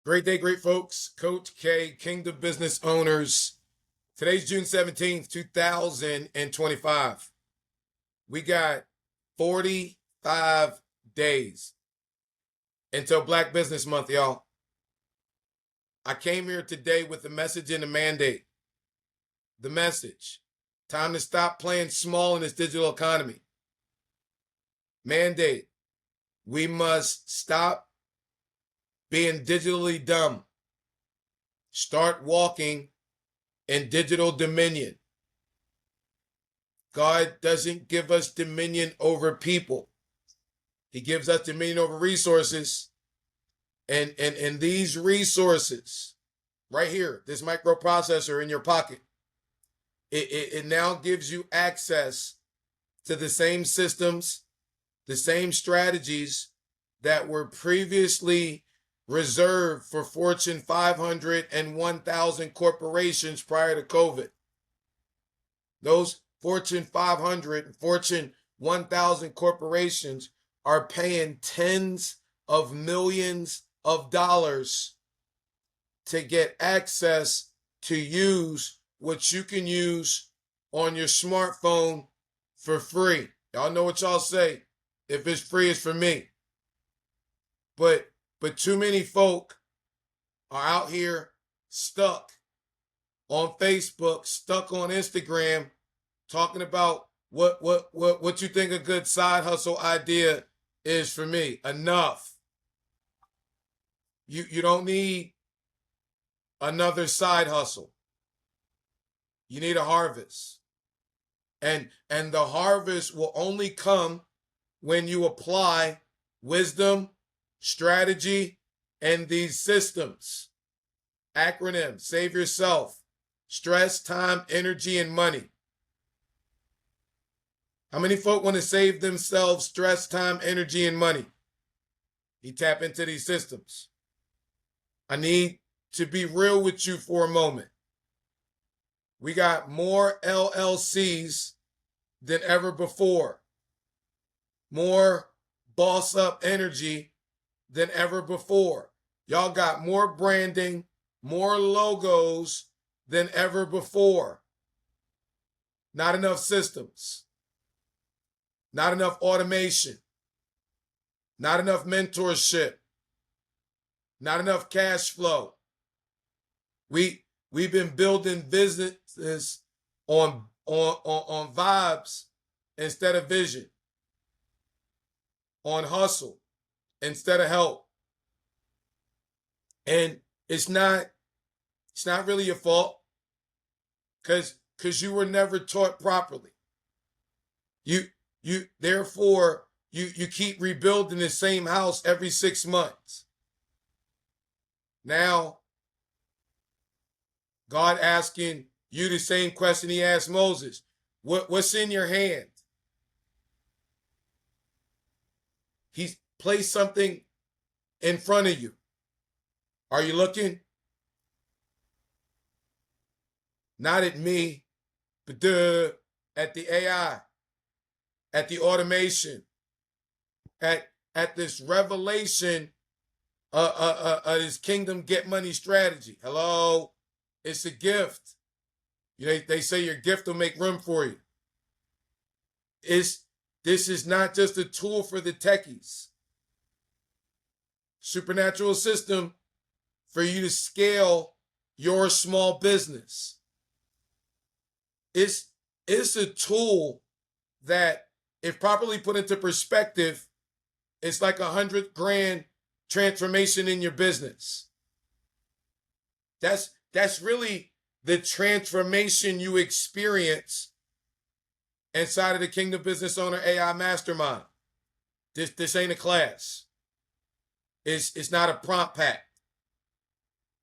Great day, great folks. Coach K, Kingdom Business Owners. Today's June 17th, 2025. We got 45 days until Black Business Month, y'all. I came here today with the message and the mandate. The message: time to stop playing small in this digital economy. Mandate: we must stop being digitally dumb. Start walking in digital dominion. God doesn't give us dominion over people. He gives us dominion over resources. And these resources, right here, this microprocessor in your pocket, it now gives you access to the same systems, the same strategies that were previously reserved for Fortune 500 and 1,000 corporations prior to COVID. Those Fortune 500 and Fortune 1,000 corporations are paying tens of millions of dollars to get access to use what you can use on your smartphone for free. Y'all know what y'all say. If it's free, it's for me. But too many folk are out here stuck on Facebook, stuck on Instagram, talking about what you think a good side hustle idea is for me. Enough. You don't need another side hustle. You need a harvest. And the harvest will only come when you apply wisdom, strategy, and these systems. Acronym: save yourself. Stress, time, energy, and money. How many folk want to save themselves stress, time, energy, and money? You tap into these systems. I need to be real with you for a moment. We got more LLCs than ever before. More boss up energy than ever before. Y'all got more branding, more logos than ever before. Not enough systems. Not enough automation. Not enough mentorship. Not enough cash flow. We've been building businesses on vibes instead of vision. On hustle instead of help. And it's not really your fault, because you were never taught properly. Therefore you keep rebuilding the same house every 6 months. Now God asking you the same question he asked Moses. What's in your hand? He's placed something in front of you. Are you looking? Not at me, but at the AI, at the automation, at this revelation this kingdom get money strategy. Hello? It's a gift. They say your gift will make room for you. This is not just a tool for the techies. Supernatural system for you to scale your small business. It's a tool that, if properly put into perspective, it's like $100,000 transformation in your business. That's really the transformation you experience inside of the Kingdom Business Owner AI Mastermind. This ain't a class. It's not a prompt pack.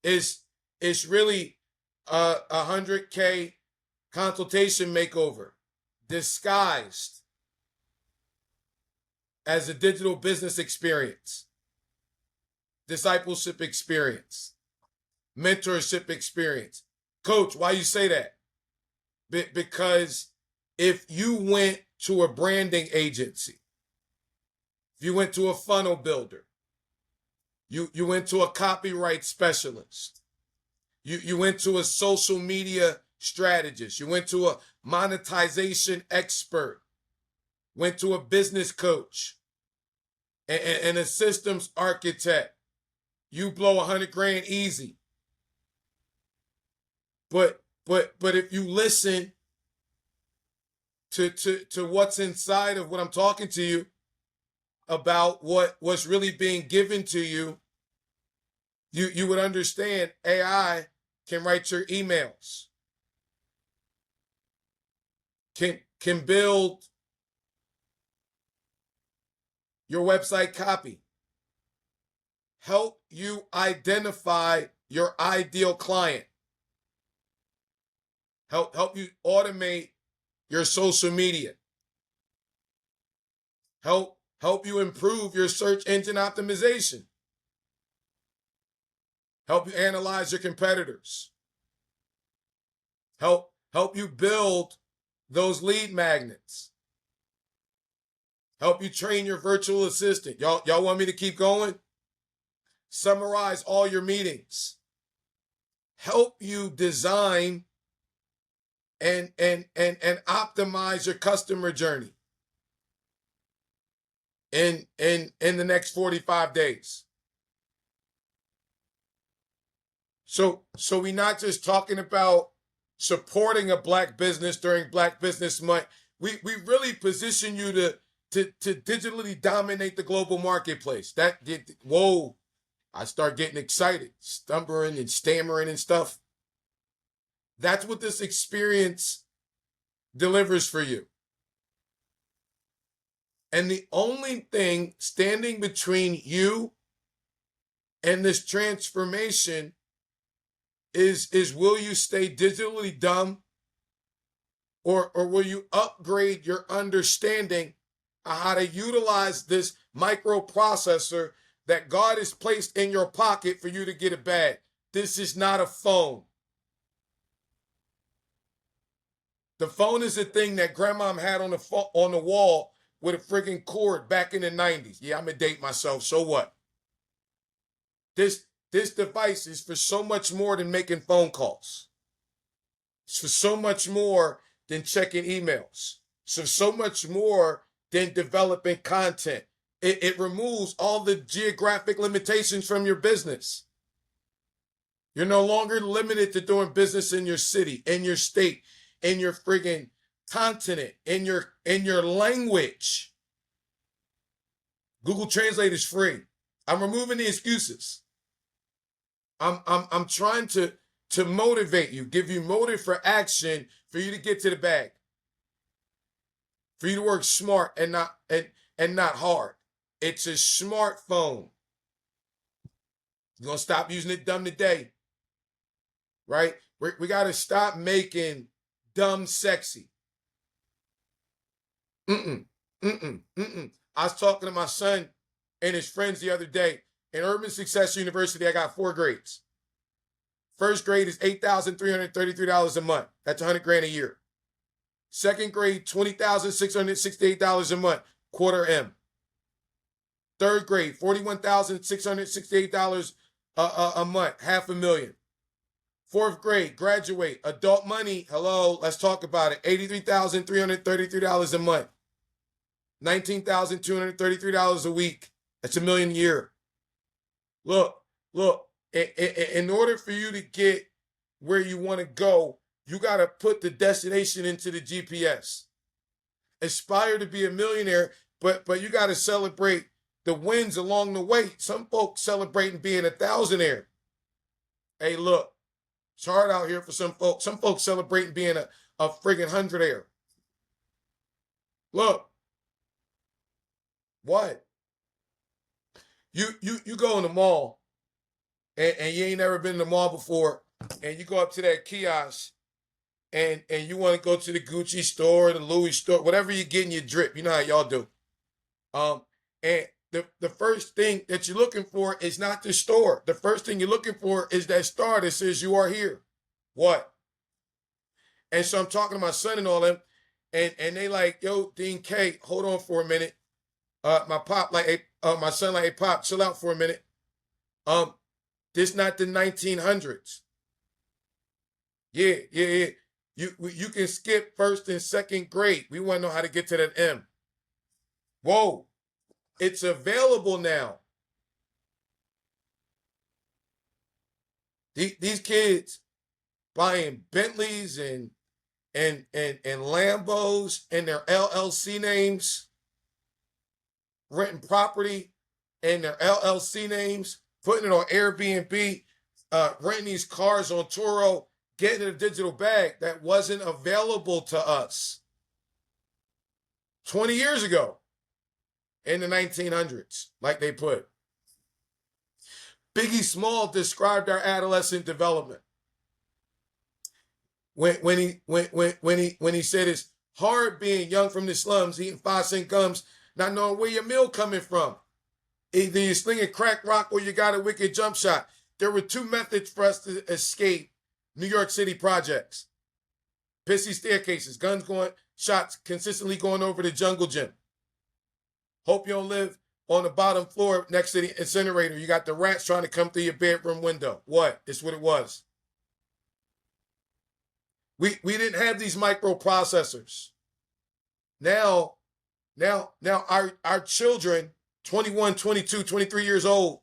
It's really a $100,000 consultation makeover disguised as a digital business experience, discipleship experience, mentorship experience. Coach, why you say that? Because if you went to a branding agency, if you went to a funnel builder, You went to a copyright specialist. You went to a social media strategist. You went to a monetization expert. Went to a business coach and a systems architect. You blow 100 grand easy. But if you listen to what's inside of what I'm talking to you about, what's really being given to you, you would understand AI can write your emails, can build your website copy, help you identify your ideal client, help you automate your social media, help you improve your search engine optimization, help you analyze your competitors, help you build those lead magnets, help you train your virtual assistant. Y'all want me to keep going? Summarize all your meetings, help you design and optimize your customer journey in the next 45 days. So we're not just talking about supporting a Black business during Black Business Month. We really position you to digitally dominate the global marketplace. Whoa, I start getting excited, stumbling and stammering and stuff. That's what this experience delivers for you. And the only thing standing between you and this transformation is will you stay digitally dumb, or will you upgrade your understanding of how to utilize this microprocessor that God has placed in your pocket for you to get a bag? This is not a phone. The phone is a thing that grandma had on the wall with a freaking cord back in the 90s. Yeah, I'm gonna date myself, so what? This device is for so much more than making phone calls. It's for so much more than checking emails. It's for so much more than developing content. It removes all the geographic limitations from your business. You're no longer limited to doing business in your city, in your state, in your friggin' continent, in your language. Google Translate is free. I'm removing the excuses. I'm trying to motivate you, give you motive for action, for you to get to the bag, for you to work smart and not hard. It's a smartphone. You're gonna stop using it dumb today, right? We got to stop making dumb sexy. I was talking to my son and his friends the other day. In Urban Success University, I got 4 grades. First grade is $8,333 a month. That's 100 grand a year. Second grade, $20,668 a month, quarter M. Third grade, $41,668 a month, $500,000. Fourth grade, graduate, adult money, hello, let's talk about it, $83,333 a month, $19,233 a week. That's $1 million a year. Look, in order for you to get where you want to go, you got to put the destination into the GPS. Aspire to be a millionaire, but you got to celebrate the wins along the way. Some folks celebrating being a thousandaire. Hey, look, it's hard out here for some folks. Some folks celebrating being a friggin' hundredaire. Look, what? You go in the mall, and you ain't never been in the mall before, and you go up to that kiosk, and you want to go to the Gucci store, the Louis store, whatever you get in your drip. You know how y'all do. And the first thing that you're looking for is not the store. The first thing you're looking for is that star that says you are here. What? And so I'm talking to my son and all them, and they like, yo, Dean K, hold on for a minute. My pop, like, my son, like, hey, Pop, chill out for a minute. This not the 1900s. Yeah. You can skip first and second grade. We want to know how to get to that M. Whoa, it's available now. These kids buying Bentleys and Lambos and their LLC names, renting property and their LLC names, putting it on Airbnb, renting these cars on Turo, getting a digital bag that wasn't available to us 20 years ago in the 1900s, like they put. Biggie Small described our adolescent development when he said it's hard being young from the slums, eating 5-cent gums, not knowing where your meal coming from. Either you're slinging crack rock or you got a wicked jump shot. There were 2 methods for us to escape New York City projects. Pissy staircases, guns going, shots consistently going over the jungle gym. Hope you don't live on the bottom floor next to the incinerator. You got the rats trying to come through your bedroom window. What? It's what it was. We didn't have these microprocessors. Now our children, 21, 22, 23 years old,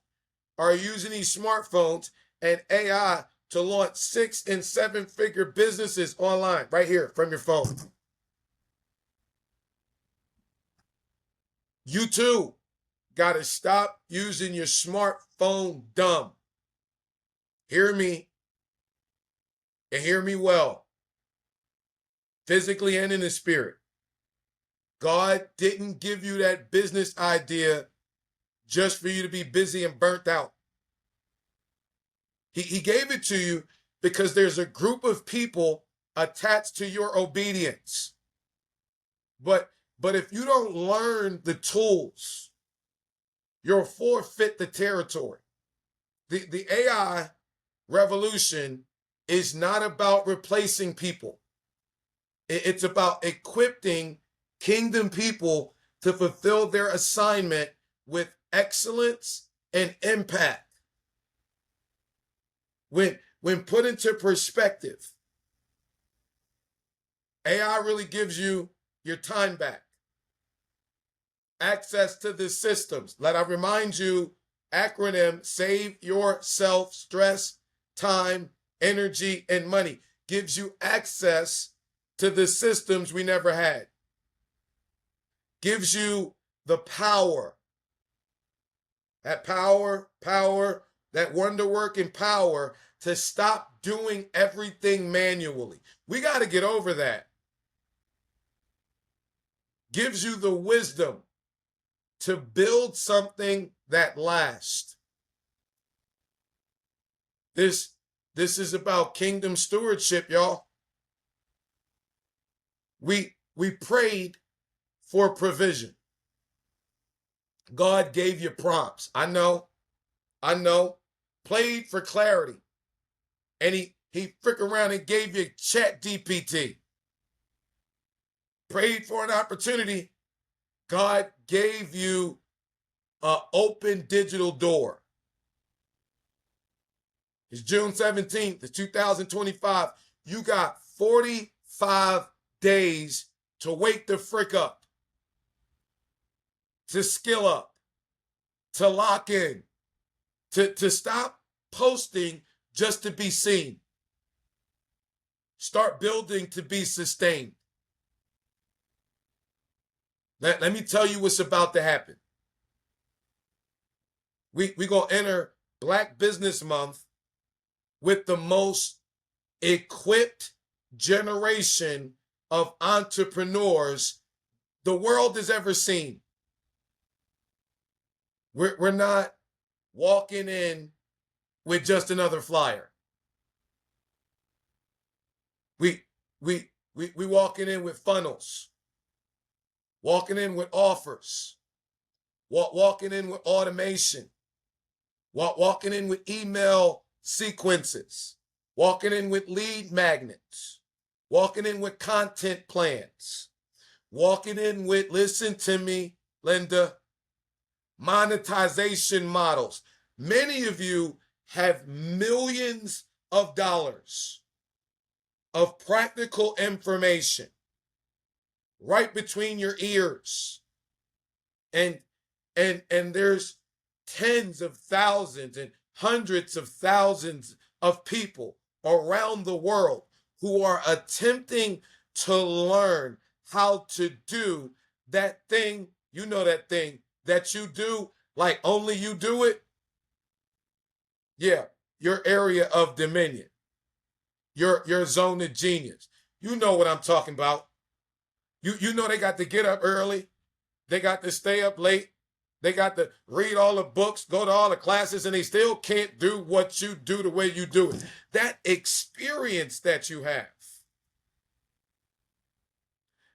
are using these smartphones and AI to launch 6- and 7-figure businesses online right here from your phone. You too got to stop using your smartphone dumb. Hear me and hear me well, physically and in the spirit. God didn't give you that business idea just for you to be busy and burnt out. He gave it to you because there's a group of people attached to your obedience. But if you don't learn the tools, you'll forfeit the territory. The AI revolution is not about replacing people. It's about equipping kingdom people to fulfill their assignment with excellence and impact. When put into perspective, AI really gives you your time back, access to the systems. Let I remind you, acronym, save yourself stress, time, energy, and money. Gives you access to the systems we never had. Gives you the power. That power, that wonder-working power to stop doing everything manually. We got to get over that. Gives you the wisdom to build something that lasts. This is about kingdom stewardship, y'all. We prayed for provision. God gave you prompts. I know. Played for clarity. And he frick around and gave you Chat GPT. Prayed for an opportunity. God gave you an open digital door. It's June 17th, it's 2025. You got 45 days to wake the frick up, to skill up, to lock in, to stop posting just to be seen. Start building to be sustained. Let me tell you what's about to happen. We're going to enter Black Business Month with the most equipped generation of entrepreneurs the world has ever seen. We're not walking in with just another flyer. We walking in with funnels, walking in with offers, walking in with automation, walking in with email sequences, walking in with lead magnets, walking in with content plans, walking in with, listen to me, Linda, monetization models. Many of you have millions of dollars of practical information right between your ears. And there's tens of thousands and hundreds of thousands of people around the world who are attempting to learn how to do that thing, you know, that thing that you do like only you do it. Yeah, your area of dominion, your zone of genius. You know what I'm talking about. You know they got to get up early. They got to stay up late. They got to read all the books, go to all the classes, and they still can't do what you do the way you do it. That experience that you have,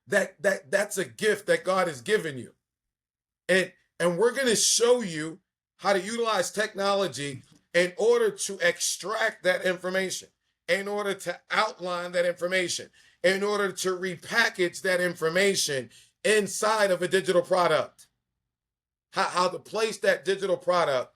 that's a gift that God has given you. And we're going to show you how to utilize technology in order to extract that information, in order to outline that information, in order to repackage that information inside of a digital product. How to place that digital product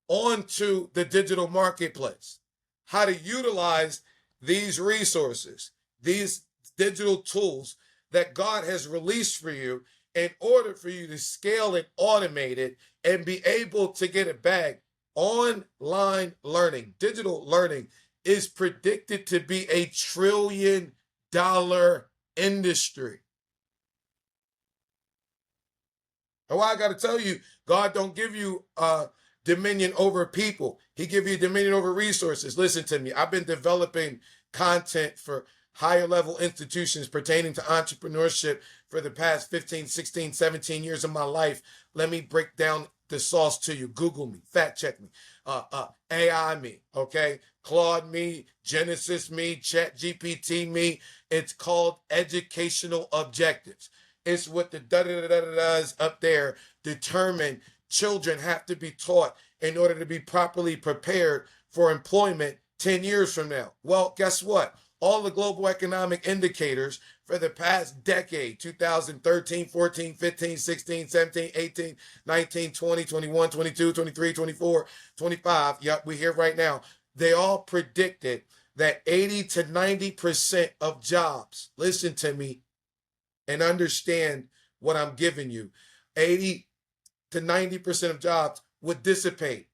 onto the digital marketplace. How to utilize these resources, these digital tools that God has released for you in order for you to scale and automate it and be able to get it back. Online learning, digital learning is predicted to be $1 trillion industry. And why I got to tell you, God don't give you dominion over people. He give you dominion over resources. Listen to me. I've been developing content for higher level institutions pertaining to entrepreneurship for the past 15, 16, 17 years of my life. Let me break down the sauce to you. Google me, fact check me, AI me, okay? Claude me, Genesis me, Chat GPT me. It's called educational objectives. It's what the da-da-da-da-da's up there determine children have to be taught in order to be properly prepared for employment 10 years from now. Well, guess what? All the global economic indicators for the past decade, 2013, 14, 15, 16, 17, 18, 19, 20, 21, 22, 23, 24, 25, yep, we're here right now. They all predicted that 80 to 90% of jobs, listen to me, and understand what I'm giving you. 80 to 90% of jobs would dissipate.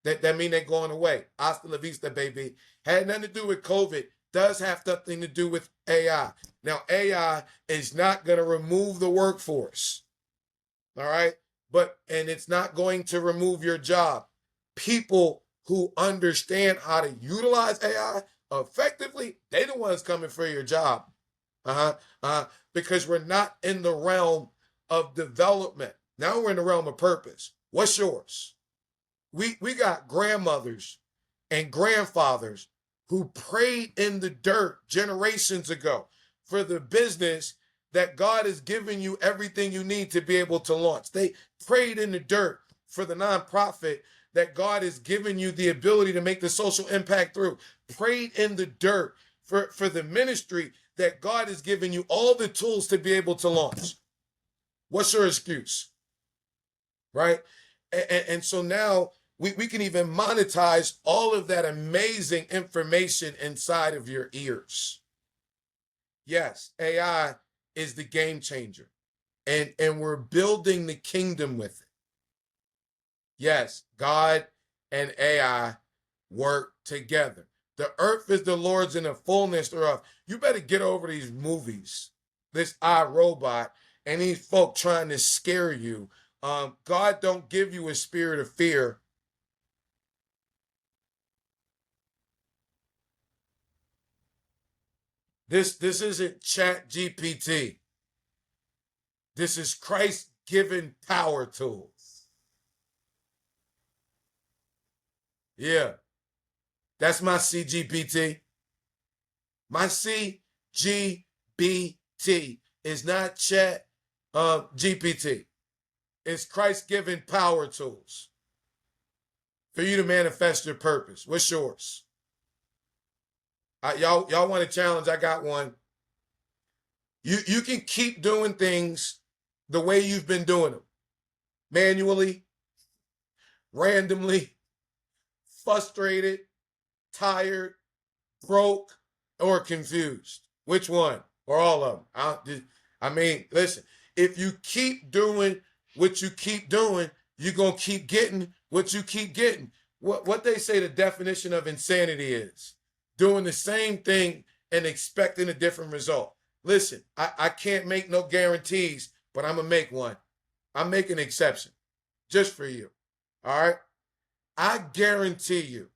That mean they're going away. Hasta la vista, baby. Had nothing to do with COVID. Does have something to do with AI. Now, AI is not going to remove the workforce. All right? And it's not going to remove your job. People who understand how to utilize AI effectively, they the ones coming for your job. Because we're not in the realm of development. Now we're in the realm of purpose. What's yours? We got grandmothers and grandfathers who prayed in the dirt generations ago for the business that God has given you everything you need to be able to launch. They prayed in the dirt for the nonprofit that God has given you the ability to make the social impact through. Prayed in the dirt for the ministry that God has given you all the tools to be able to launch. What's your excuse? Right? And so now we can even monetize all of that amazing information inside of your ears. Yes, AI is the game changer. And we're building the kingdom with it. Yes, God and AI work together. The earth is the Lord's and the fullness thereof. You better get over these movies, this iRobot, and these folk trying to scare you. God don't give you a spirit of fear. This isn't Chat GPT. This is Christ-given power tools. Yeah, that's my CGPT. My CGBT is not Chat GPT. It's Christ-given power tools for you to manifest your purpose. What's yours? Y'all want a challenge? I got one. You can keep doing things the way you've been doing them, manually, randomly, frustrated, tired, broke, or confused? Which one? Or all of them? I mean, listen, if you keep doing what you keep doing, you're going to keep getting what you keep getting. What they say the definition of insanity is doing the same thing and expecting a different result. Listen, I can't make no guarantees, but I'm going to make one. I'm making an exception just for you. All right? I guarantee you,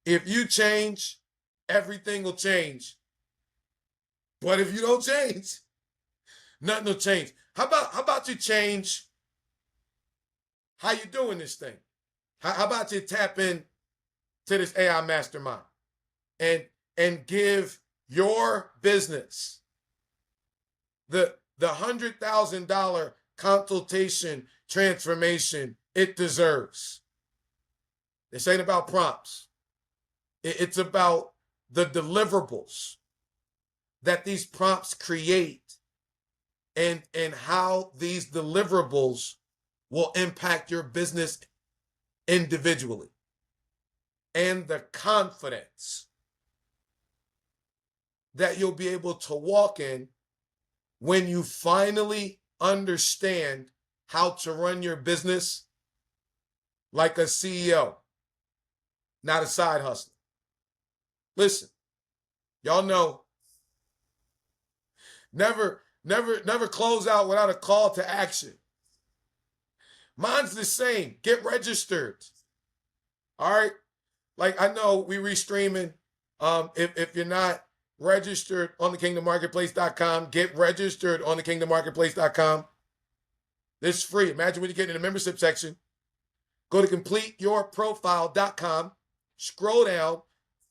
if you change, everything will change. But if you don't change, nothing will change. How about you change how you doing this thing? How about you tap in to this AI Mastermind and give your business the $100,000 consultation transformation it deserves. This ain't about prompts. It's about the deliverables that these prompts create and how these deliverables will impact your business individually, and the confidence that you'll be able to walk in when you finally understand how to run your business like a CEO, not a side hustler. Listen, y'all know, never close out without a call to action. Mine's the same. Get registered. All right. Like, I know we restreaming. If you're not registered on the KingdomMarketplace.com, get registered on the KingdomMarketplace.com. This is free. Imagine when you get in the membership section. Go to CompleteYourProfile.com. Scroll down.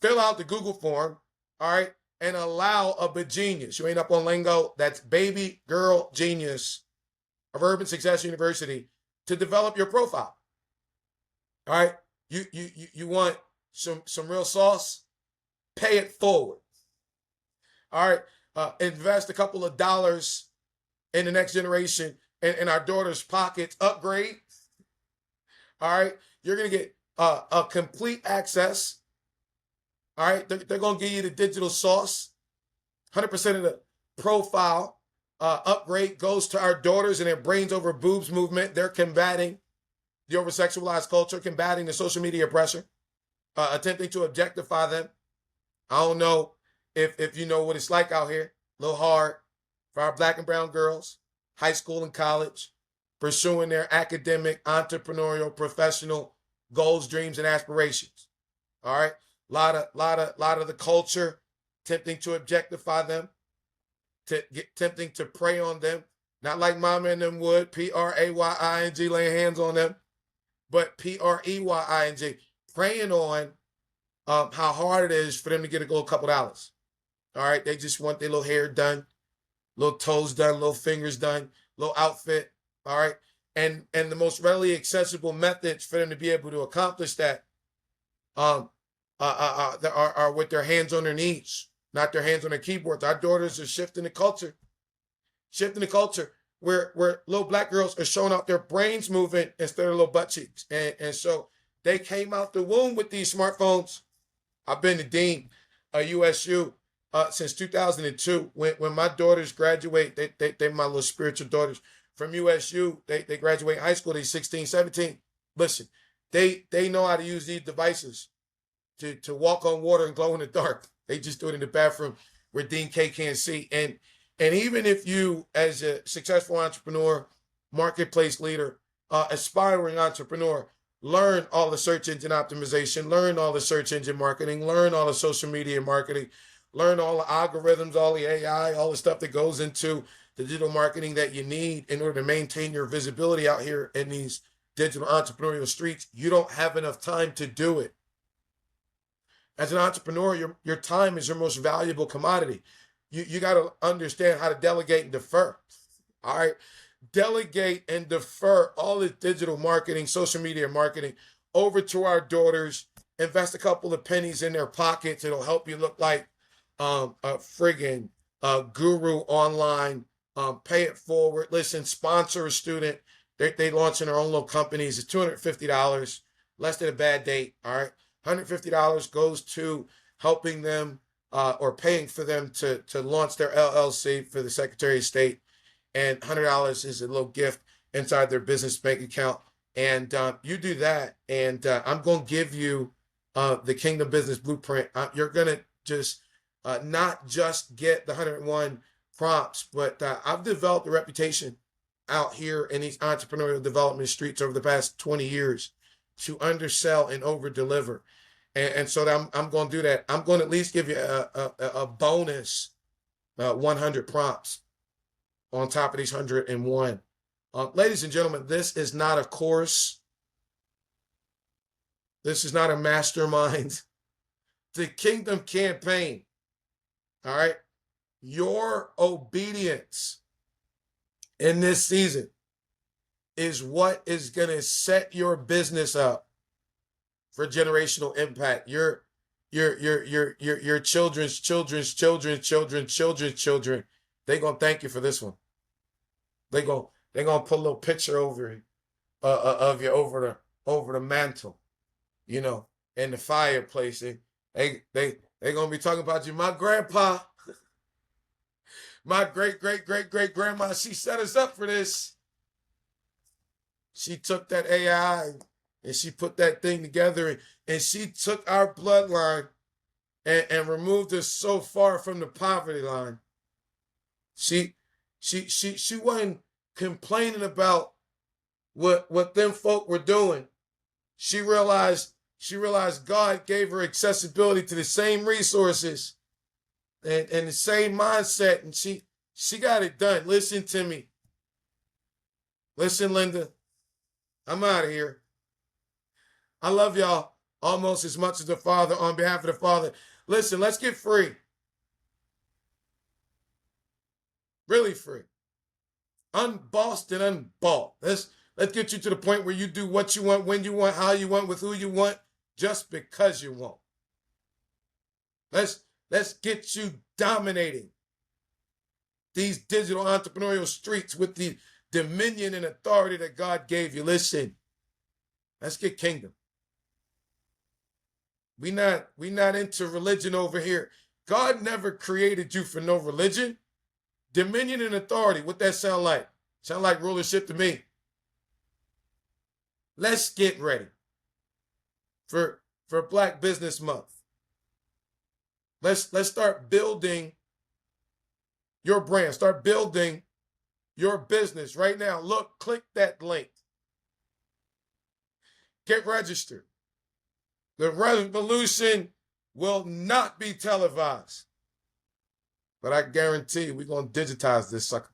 Fill out the Google form. All right. And allow a genius. You ain't up on lingo. That's baby girl genius of Urban Success University to develop your profile. All right. You want some real sauce? Pay it forward. All right. Invest a couple of dollars in the next generation in our daughter's pockets. Upgrade. All right. You're going to get a complete access. All right. They're going to give you the digital sauce. 100% of the profile upgrade goes to our daughters and their brains over boobs movement. They're combating the over-sexualized culture, combating the social media pressure, attempting to objectify them. I don't know if you know what it's like out here. A little hard for our Black and brown girls, high school and college, pursuing their academic, entrepreneurial, professional goals, dreams, and aspirations. All right. Lot of the culture tempting to objectify them, tempting to prey on them. Not like mama and them would, P-R-A-Y-I-N-G, laying hands on them, but P-R-E-Y-I-N-G, preying on how hard it is for them to get a couple dollars. All right, they just want their little hair done, little toes done, little fingers done, little outfit. All right, and the most readily accessible methods for them to be able to accomplish that are with their hands on their knees, not their hands on their keyboards. Our daughters are shifting the culture where little Black girls are showing out their brains moving instead of little butt cheeks. And so they came out the womb with these smartphones. I've been the dean of USU since 2002. When my daughters graduate, they my little spiritual daughters from USU, they graduate high school, they're 16, 17. Listen, they know how to use these devices to walk on water and glow in the dark. They just do it in the bathroom where Dean K can't see. And even if you, as a successful entrepreneur, marketplace leader, aspiring entrepreneur, learn all the search engine optimization, learn all the search engine marketing, learn all the social media marketing, learn all the algorithms, all the AI, all the stuff that goes into the digital marketing that you need in order to maintain your visibility out here in these digital entrepreneurial streets. You don't have enough time to do it. As an entrepreneur, your time is your most valuable commodity. You got to understand how to delegate and defer. All right. Delegate and defer all the digital marketing, social media marketing over to our daughters. Invest a couple of pennies in their pockets. It'll help you look like a friggin' guru online. Pay it forward. Listen, sponsor a student. They launching their own little companies. It's $250, less than a bad date. All right, $150 goes to helping them or paying for them to launch their LLC for the Secretary of State, and $100 is a little gift inside their business bank account. And you do that, and I'm going to give you the Kingdom Business Blueprint. You're going to just not just get the 101 prompts, but I've developed a reputation out here in these entrepreneurial development streets over the past 20 years to undersell and over deliver. And so I'm going to do that. I'm going to at least give you a bonus 100 prompts on top of these 101. Ladies and gentlemen, this is not a course. This is not a mastermind. The Kingdom Campaign. All right. Your obedience in this season is what is going to set your business up for generational impact. Your children's children's children. They're going to thank you for this one. They're going to put a little picture over of you over the mantle, you know, in the fireplace. They're going to be talking about you. My grandpa, my great grandma, she set us up for this. She took that AI and she put that thing together, and she took our bloodline and removed us so far from the poverty line. She wasn't complaining about what them folk were doing. She realized God gave her accessibility to the same resources and the same mindset, and she got it done. Listen to me. Listen, Linda. I'm out of here. I love y'all almost as much as the Father. On behalf of the Father, listen, let's get free. Really free. Unbossed and unbought. Let's get you to the point where you do what you want, when you want, how you want, with who you want, just because you want. Let's get you dominating these digital entrepreneurial streets with the dominion and authority that God gave you. Listen, let's get kingdom. We not into religion over here. God never created you for no religion. Dominion and authority, what that sound like? Sound like rulership to me. Let's get ready for Black Business Month. Let's start building your brand. Start building your business right now. Look, click that link. Get registered. The revolution will not be televised. But I guarantee you, we're going to digitize this sucker.